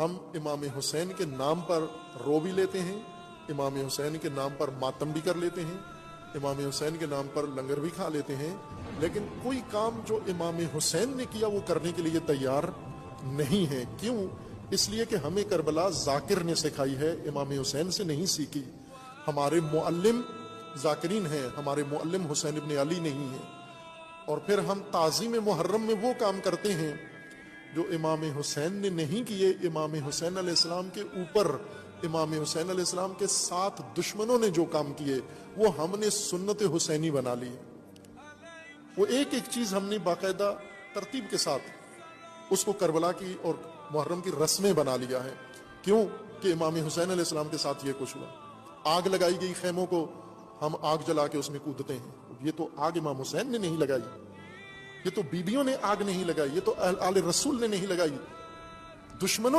ہم امام حسین کے نام پر رو بھی لیتے ہیں، امام حسین کے نام پر ماتم بھی کر لیتے ہیں، امام حسین کے نام پر لنگر بھی کھا لیتے ہیں، لیکن کوئی کام جو امام حسین نے کیا وہ کرنے کے لیے تیار نہیں ہے۔ کیوں؟ اس لیے کہ ہمیں کربلا ذاکر نے سکھائی ہے، امام حسین سے نہیں سیکھی۔ ہمارے معلم ذاکرین ہیں، ہمارے معلم حسین ابن علی نہیں ہیں، اور پھر ہم تعظیم محرم میں وہ کام کرتے ہیں جو امام حسین نے نہیں کیے۔ امام حسین علیہ السلام کے اوپر، امام حسین علیہ السلام کے ساتھ دشمنوں نے جو کام کیے وہ ہم نے سنت حسینی بنا لی۔ وہ ایک ایک چیز ہم نے باقاعدہ ترتیب کے ساتھ اس کو کربلا کی اور محرم کی رسمیں بنا لیا ہے۔ کیوں؟ کہ امام حسین علیہ السلام کے ساتھ یہ کچھ ہوا۔ آگ لگائی گئی خیموں کو، ہم آگ جلا کے اس میں کودتے ہیں۔ یہ تو آگ امام حسین نے نہیں لگائی، یہ تو بیبیوں نے آگ نہیں لگائی، یہ تو آل رسول نے نہیں لگائی۔ دشمنوں